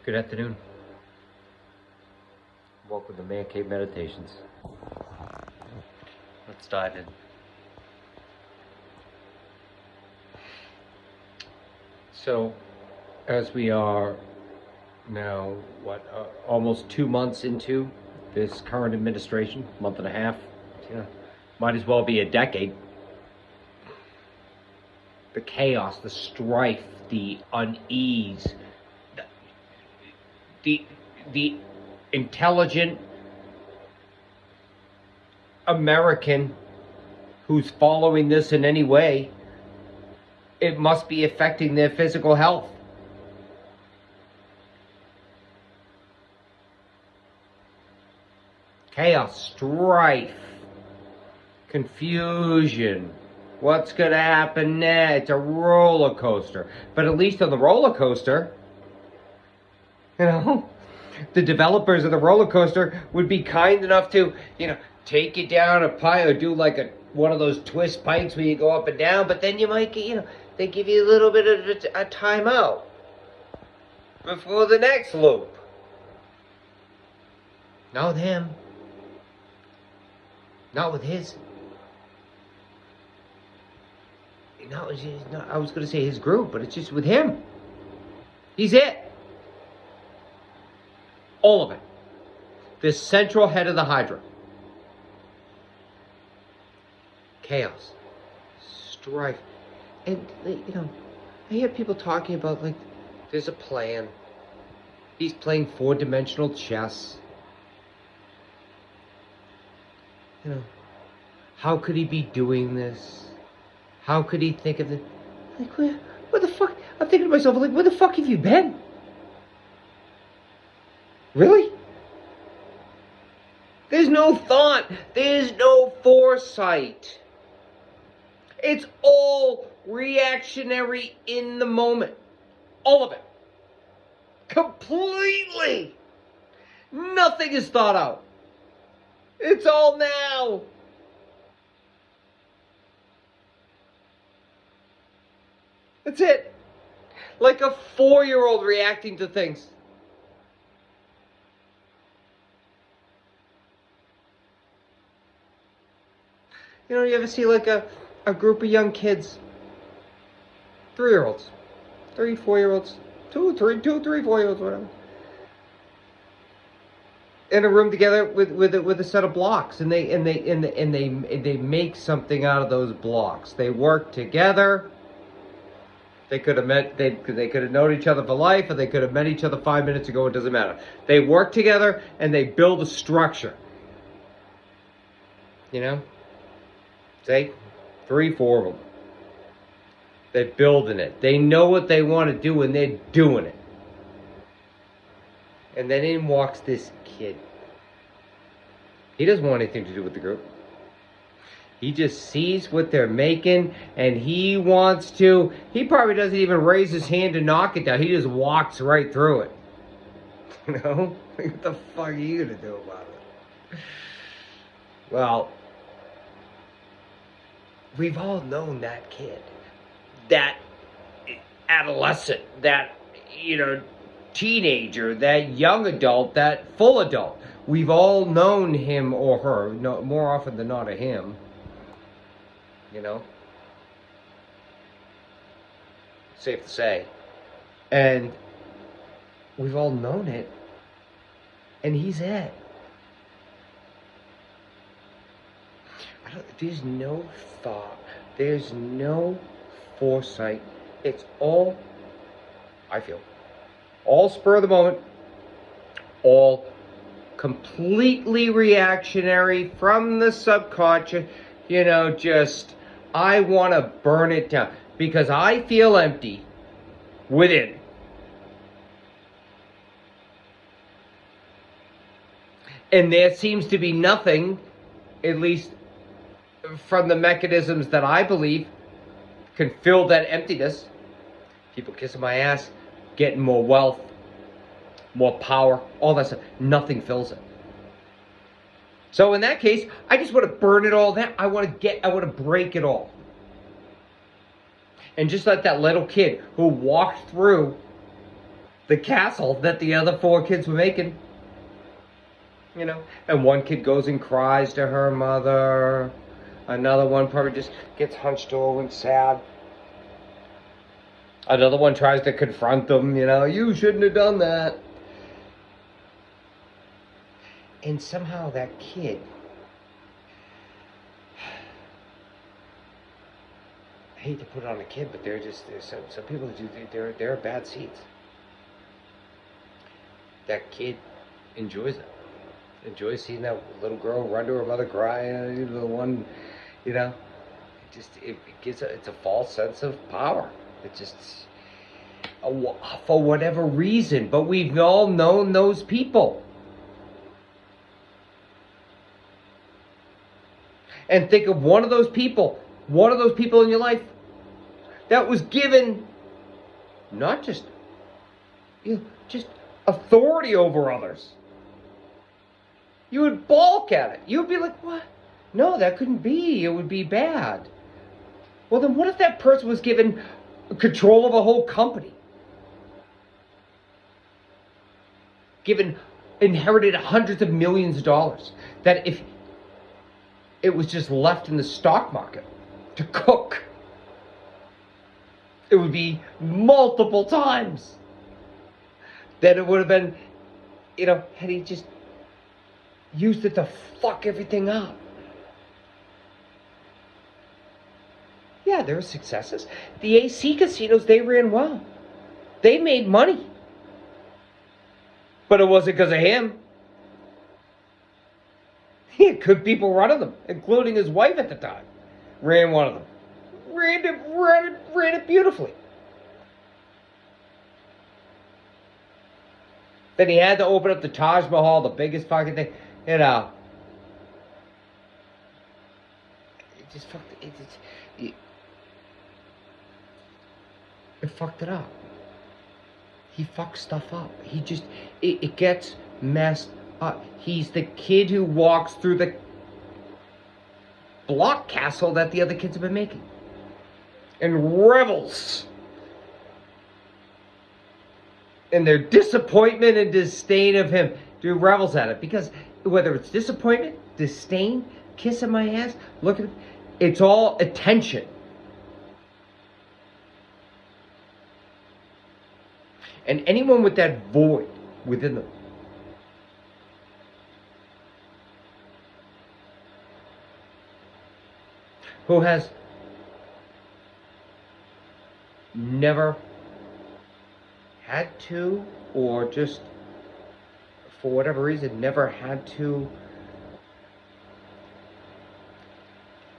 Good afternoon. Welcome to Man Cave Meditations. Let's dive in. So, as we are now, almost 2 months into this current administration, month and a half, might as well be a decade. The chaos, the strife, the unease, the intelligent American who's following this in any way, it must be affecting their physical health. Chaos, strife, confusion. What's going to happen next? It's a roller coaster. But at least on the roller coaster, the developers of the roller coaster would be kind enough to, take you down a pipe or do like one of those twist pipes where you go up and down, but then you might get, they give you a little bit of a timeout before the next loop. Not with him. Not with his. I was going to say his group, but it's just with him. He's it. All of it. This central head of the Hydra. Chaos. Strife. And, I hear people talking about, there's a plan. He's playing 4-dimensional chess. How could he be doing this? How could he think of it? Where the fuck? I'm thinking to myself, where the fuck have you been? Really? There's no thought. There's no foresight. It's all reactionary in the moment. All of it. Completely. Nothing is thought out. It's all now. That's it. Like a 4-year-old reacting to things. You ever see a group of young kids, 3-year-olds, 3, 4-year-olds, 2, 3, 4-year-olds, whatever, in a room together with a set of blocks, and they make something out of those blocks. They work together. They could have met. They could have known each other for life, or they could have met each other 5 minutes ago. It doesn't matter. They work together and they build a structure. Say 3, 4 of them. They're building it. They know what they want to do and they're doing it. And then in walks this kid. He doesn't want anything to do with the group. He just sees what they're making and he wants to. He probably doesn't even raise his hand to knock it down. He just walks right through it. What the fuck are you going to do about it? Well, we've all known that kid, that adolescent, that, teenager, that young adult, that full adult. We've all known him or her, no, more often than not a him, safe to say. And we've all known it, and he's it. There's no thought. There's no foresight. It's all, I feel, all spur of the moment. All completely reactionary from the subconscious. Just, I want to burn it down because I feel empty within. And there seems to be nothing, at least from the mechanisms that I believe can fill that emptiness. People kissing my ass, getting more wealth, more power, all that stuff. Nothing fills it. So in that case, I just want to burn it all down. I want to break it all. And just like that little kid who walked through the castle that the other 4 kids were making. You know, and one kid goes and cries to her mother. Another one probably just gets hunched over and sad. Another one tries to confront them, you know, you shouldn't have done that. And somehow that kid, I hate to put it on a kid, but there's some people who do, they're bad seeds. That kid enjoys it. Enjoys seeing that little girl run to her mother crying, the one, you know, it gives it's a false sense of power. It just, for whatever reason, but we've all known those people. And think of one of those people in your life that was given not just, just authority over others. You would balk at it. You would be like, what? No, that couldn't be. It would be bad. Well, then what if that person was given control of a whole company? Inherited hundreds of millions of dollars. That if it was just left in the stock market to cook, it would be multiple times. Then it would have been, had he just used it to fuck everything up. Yeah, there were successes. The AC casinos, they ran well. They made money. But it wasn't because of him. He had good people running them, including his wife at the time. Ran one of them. Ran it beautifully. Then he had to open up the Taj Mahal, the biggest fucking thing. It just fucked it. It fucked it up. He fucks stuff up. He just, it gets messed up. He's the kid who walks through the block castle that the other kids have been making. And revels in their disappointment and disdain of him. Dude revels at it. Because whether it's disappointment, disdain, kissing my ass, look at it, it's all attention. And anyone with that void within them who has never had to, or just for whatever reason never had to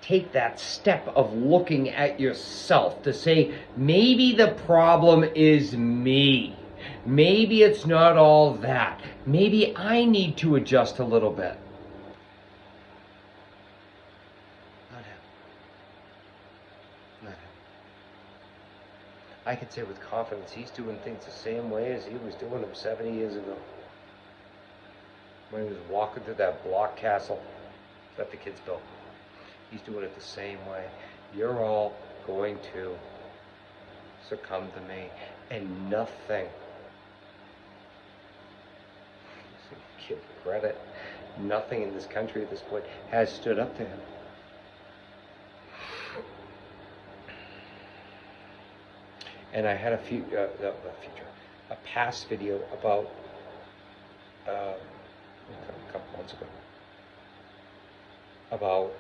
take that step of looking at yourself to say, maybe the problem is me. Maybe it's not all that. Maybe I need to adjust a little bit. Not him. Not him. I can say with confidence he's doing things the same way as he was doing them 70 years ago. When he was walking through that block castle that the kids built. He's doing it the same way. You're all going to succumb to me, and nothing, give credit, nothing in this country at this point has stood up to him. And I had a past video about a couple months ago about,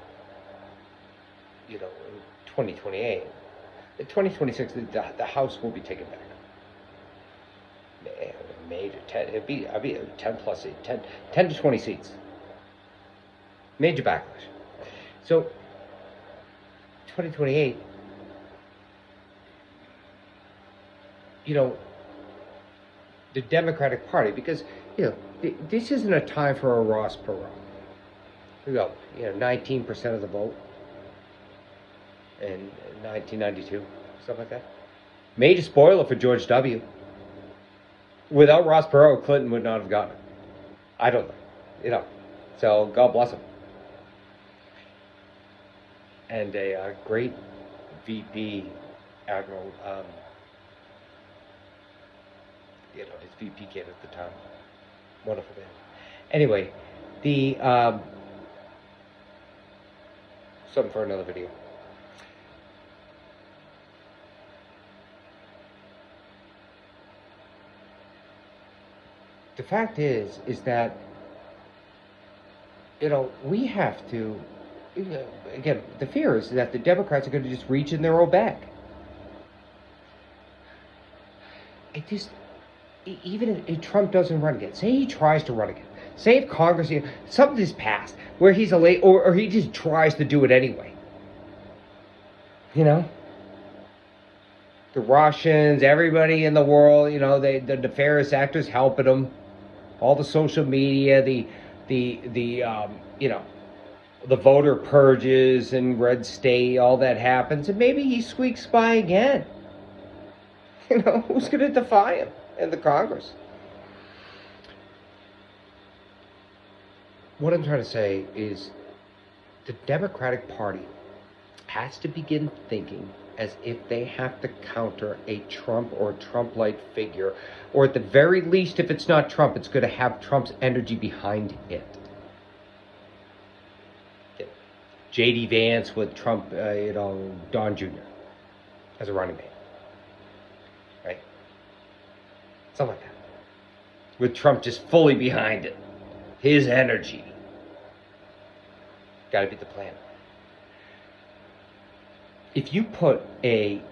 in 2028, in 2026, the House will be taken back. Major 10, it'd be 10 plus 10 to 20 seats. Major backlash. So 2028, the Democratic Party, because this isn't a time for a Ross Perot. We got 19% of the vote in 1992, something like that. Major spoiler for George W. Without Ross Perot, Clinton would not have gotten it. I don't know. So God bless him. And a great VP, Admiral his VP candidate at the time. Wonderful man. Anyway, the something for another video. The fact is that, we have to, again, the fear is that the Democrats are going to just reach in their own bag. Even if Trump doesn't run again, say he tries to run again, say if Congress, something is passed where he's or he just tries to do it anyway. The Russians, everybody in the world, the nefarious actors helping them, all the social media, the voter purges in red state, all that happens, and maybe he squeaks by again. Who's going to defy him in the Congress? What I'm trying to say is the Democratic Party has to begin thinking as if they have to counter a Trump or Trump-like figure, or at the very least, if it's not Trump, it's going to have Trump's energy behind it. J.D. Vance with Trump, Don Jr. as a running mate. Right? Something like that. With Trump just fully behind it. His energy. Got to be the plan. If you put I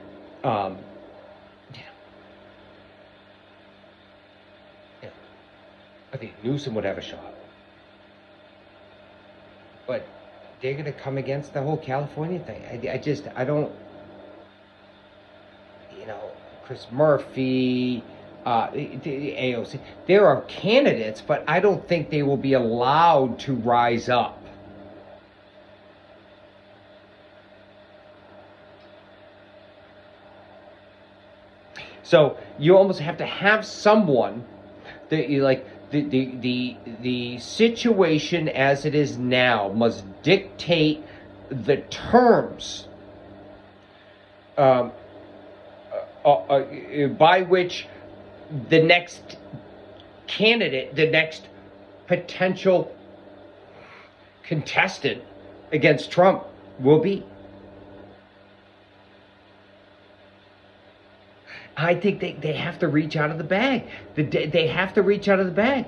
think Newsom would have a shot. But they're going to come against the whole California thing. I don't, Chris Murphy, the AOC, there are candidates, but I don't think they will be allowed to rise up. So you almost have to have someone that the situation as it is now must dictate the terms by which the next candidate, the next potential contestant against Trump will be. I think they have to reach out of the bag. They have to reach out of the bag.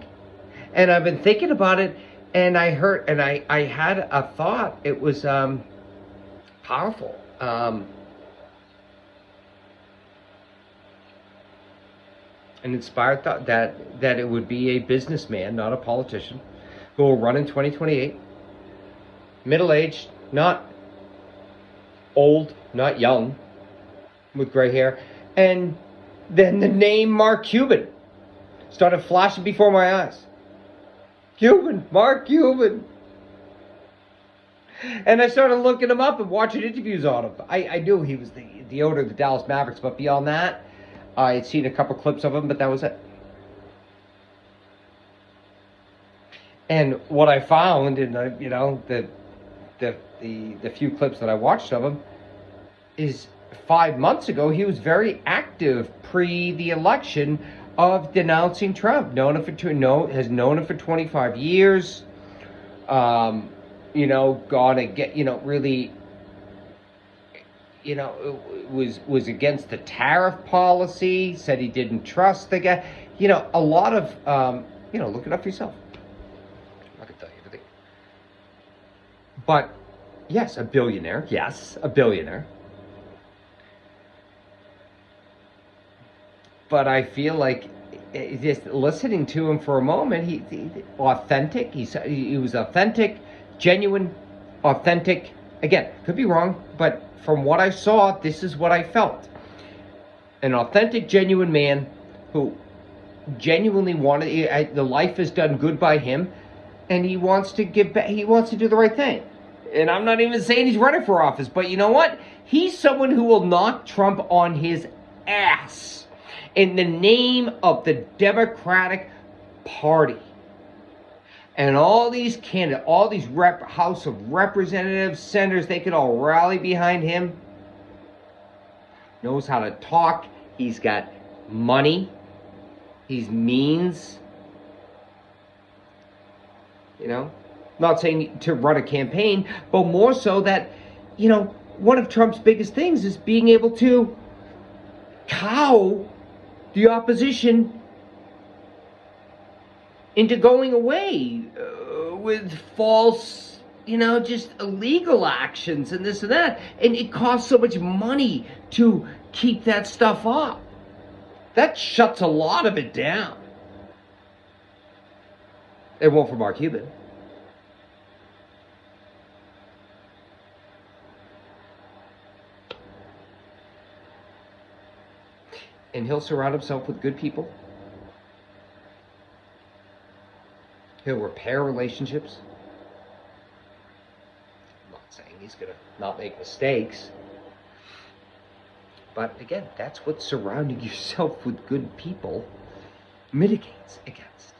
And I've been thinking about it, and I had a thought. It was powerful. An inspired thought that it would be a businessman, not a politician, who will run in 2028. Middle-aged, not old, not young, with gray hair. And then the name Mark Cuban started flashing before my eyes. Mark Cuban. And I started looking him up and watching interviews on him. I knew he was the owner of the Dallas Mavericks, but beyond that, I had seen a couple clips of him, but that was it. And what I found in the few clips that I watched of him is 5 months ago, he was very active pre the election of denouncing Trump. Has known him for 25 years. Gone and get, really, was against the tariff policy, said he didn't trust the guy. A lot of, look it up for yourself. I can tell you everything. But, yes, a billionaire. But I feel like just listening to him for a moment, he authentic. He was authentic, genuine, authentic. Again, could be wrong, but from what I saw, this is what I felt. An authentic, genuine man who genuinely wanted, the life has done good by him, and he wants to give back. He wants to do the right thing. And I'm not even saying he's running for office, but you know what? He's someone who will knock Trump on his ass in the name of the Democratic Party. And all these candidates, all these House of Representatives, senators, they could all rally behind him. Knows how to talk. He's got money. He's means. You know, not saying to run a campaign, but more so that, one of Trump's biggest things is being able to cow the opposition into going away with false, just illegal actions and this and that. And it costs so much money to keep that stuff up. That shuts a lot of it down. It won't for Mark Cuban. And he'll surround himself with good people. He'll repair relationships. I'm not saying he's going to not make mistakes. But again, that's what surrounding yourself with good people mitigates against.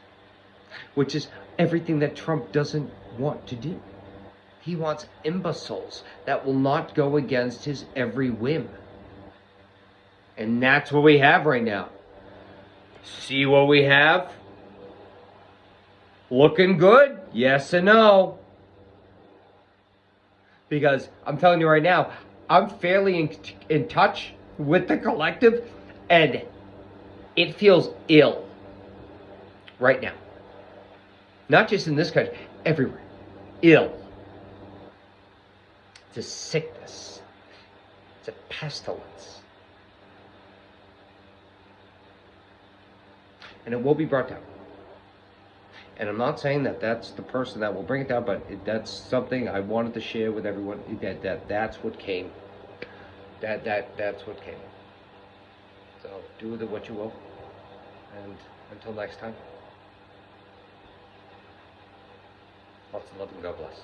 Which is everything that Trump doesn't want to do. He wants imbeciles that will not go against his every whim. And that's what we have right now. See what we have? Looking good? Yes and no. Because I'm telling you right now, I'm fairly in touch with the collective, and it feels ill right now. Not just in this country, everywhere. Ill. It's a sickness. It's a pestilence. And it will be brought down. And I'm not saying that that's the person that will bring it down, but that's something I wanted to share with everyone. That's what came. That's what came. So do with it what you will. And until next time, lots of love and God bless.